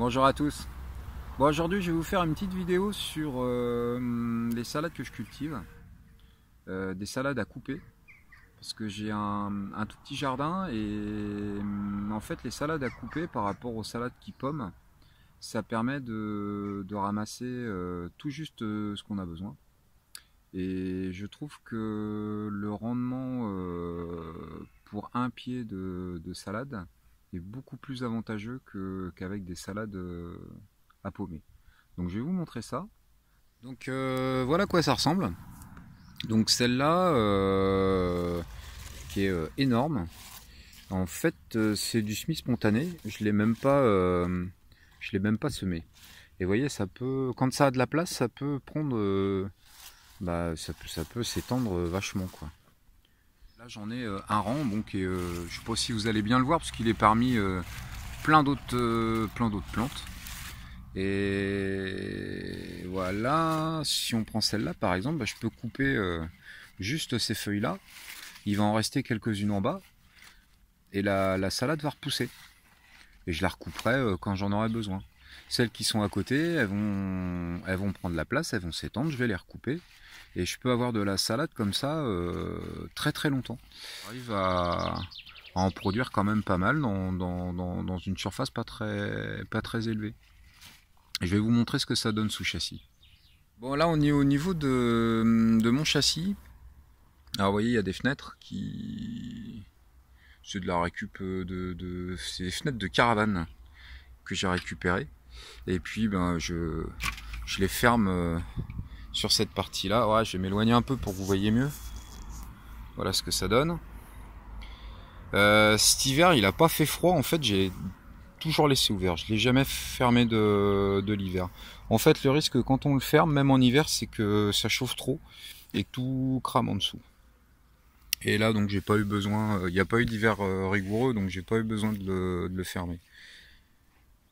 Bonjour à tous. Bon, aujourd'hui je vais vous faire une petite vidéo sur les salades que je cultive, des salades à couper, parce que j'ai un tout petit jardin et en fait les salades à couper par rapport aux salades qui pomment, ça permet de ramasser tout juste ce qu'on a besoin. Et je trouve que le rendement pour un pied de salade est beaucoup plus avantageux qu'avec des salades à paumer. Donc je vais vous montrer ça. Donc voilà à quoi ça ressemble. Donc celle-là qui est énorme. En fait c'est du semis spontané. Je l'ai même pas semé. Et vous voyez ça peut, quand ça a de la place, ça peut prendre, ça peut s'étendre vachement quoi. Là j'en ai un rang, donc je sais pas si vous allez bien le voir parce qu'il est parmi plein d'autres plantes. Et voilà, si on prend celle-là par exemple, je peux couper juste ces feuilles-là. Il va en rester quelques-unes en bas. Et la salade va repousser. Et je la recouperai quand j'en aurai besoin. Celles qui sont à côté, elles vont prendre la place, elles vont s'étendre, je vais les recouper. Et je peux avoir de la salade comme ça très très longtemps. J'arrive à en produire quand même pas mal dans une surface pas très élevée. Je vais vous montrer ce que ça donne sous châssis. Bon là on est au niveau de mon châssis. Alors vous voyez il y a des fenêtres qui... C'est de la récup c'est des fenêtres de caravane que j'ai récupérées. Et puis je les ferme sur cette partie là. Ouais, je vais m'éloigner un peu pour que vous voyez mieux. Voilà ce que ça donne. Cet hiver il n'a pas fait froid, en fait j'ai toujours laissé ouvert, je l'ai jamais fermé de l'hiver. En fait le risque quand on le ferme, même en hiver, c'est que ça chauffe trop et que tout crame en dessous. Et là donc j'ai pas eu besoin, il n'y a pas eu d'hiver rigoureux, donc j'ai pas eu besoin de le fermer.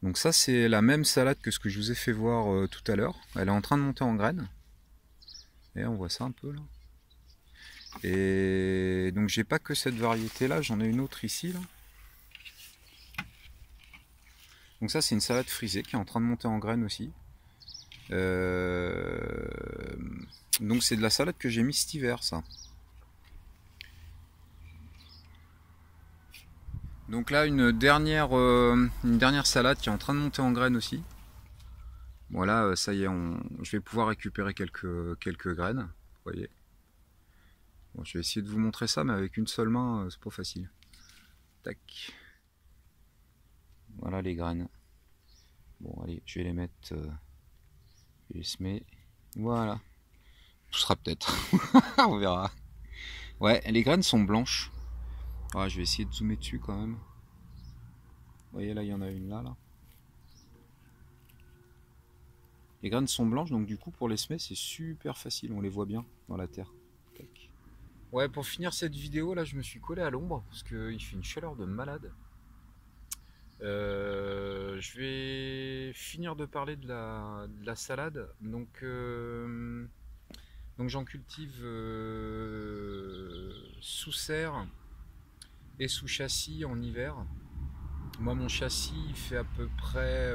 Donc ça c'est la même salade que ce que je vous ai fait voir tout à l'heure. Elle est en train de monter en graines. Et on voit ça un peu là. Et donc j'ai pas que cette variété là, j'en ai une autre ici là. Donc ça c'est une salade frisée qui est en train de monter en graines aussi. Donc c'est de la salade que j'ai mis cet hiver ça. Donc là une dernière salade qui est en train de monter en graines aussi. Voilà, ça y est, je vais pouvoir récupérer quelques graines, vous voyez. Bon, je vais essayer de vous montrer ça, mais avec une seule main, c'est pas facile. Tac. Voilà les graines. Bon, allez, je vais les mettre, je vais les semer. Voilà. Tout sera peut-être. On verra. Ouais, les graines sont blanches. Ouais, je vais essayer de zoomer dessus quand même. Vous voyez, là, il y en a une là. Les graines sont blanches, donc du coup, pour les semer, c'est super facile. On les voit bien dans la terre. Tac. Ouais, pour finir cette vidéo, là, je me suis collé à l'ombre parce qu'il fait une chaleur de malade. Je vais finir de parler de la salade. Donc j'en cultive sous serre et sous châssis en hiver. Moi mon châssis il fait à peu près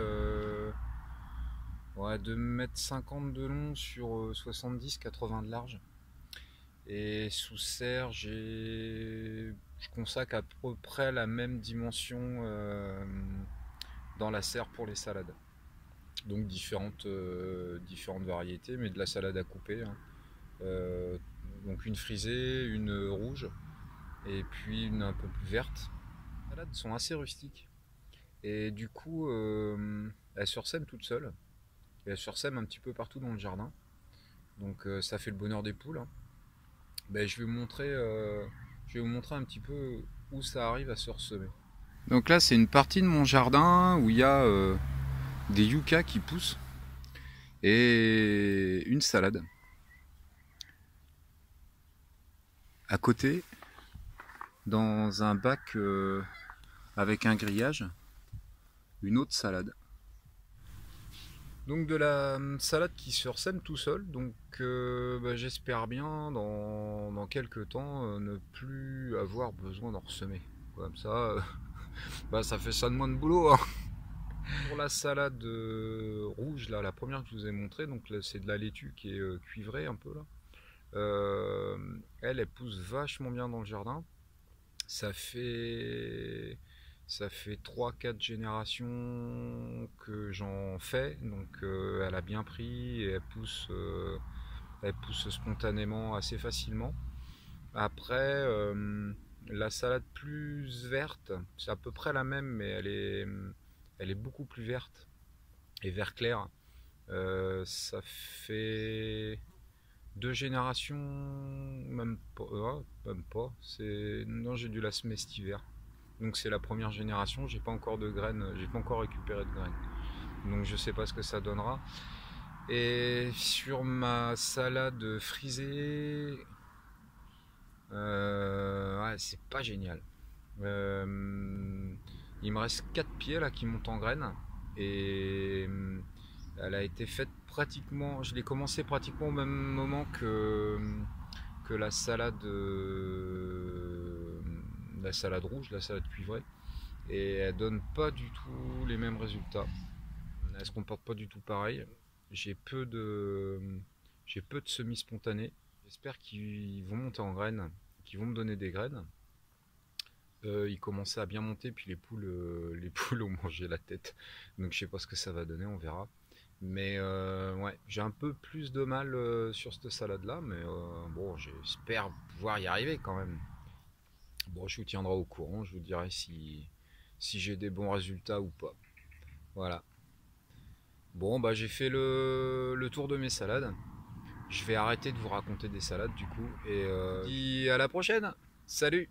2,50 m de long sur 70-80 de large. Et sous serre je consacre à peu près la même dimension dans la serre pour les salades. Donc différentes variétés, mais de la salade à couper. Hein. Donc une frisée, une rouge et puis une un peu plus verte. Les salades sont assez rustiques et du coup elles sursèment toutes seules et elles sursèment un petit peu partout dans le jardin. Donc ça fait le bonheur des poules. Hein. Ben, je vais vous montrer un petit peu où ça arrive à se ressemer. Donc là c'est une partie de mon jardin où il y a des yuccas qui poussent et une salade. À côté, dans un bac avec un grillage, une autre salade. Donc de la salade qui se ressème tout seul, donc j'espère bien dans quelques temps ne plus avoir besoin d'en ressemer. Comme ça, ça fait ça de moins de boulot. Hein. Pour la salade rouge, là, la première que je vous ai montrée, donc c'est de la laitue qui est cuivrée un peu là. Elle pousse vachement bien dans le jardin. Ça fait ça fait 3-4 générations que j'en fais, donc elle a bien pris et elle pousse spontanément assez facilement. Après, la salade plus verte, c'est à peu près la même, mais elle est beaucoup plus verte et vert clair. Ça fait 2 générations, même pas. Non, j'ai dû la semer cet hiver. Donc c'est la première génération. J'ai pas encore de graines, j'ai pas encore récupéré de graines. Donc je sais pas ce que ça donnera. Et sur ma salade frisée, ouais, c'est pas génial. Il me reste 4 pieds là qui montent en graines et elle a été faite pratiquement, je l'ai commencé pratiquement au même moment que la salade rouge, la salade cuivrée, et elle donne pas du tout les mêmes résultats. Elle se comporte pas du tout pareil. J'ai peu de j'ai peu de semis spontanés. J'espère qu'ils vont monter en graines, qu'ils vont me donner des graines. Ils commençaient à bien monter, puis les poules ont mangé la tête. Donc je sais pas ce que ça va donner, on verra. Mais ouais, j'ai un peu plus de mal sur cette salade-là, mais bon, j'espère pouvoir y arriver quand même. Bon, je vous tiendrai au courant, je vous dirai si j'ai des bons résultats ou pas. Voilà. Bon, bah j'ai fait le tour de mes salades. Je vais arrêter de vous raconter des salades du coup, et à la prochaine. Salut!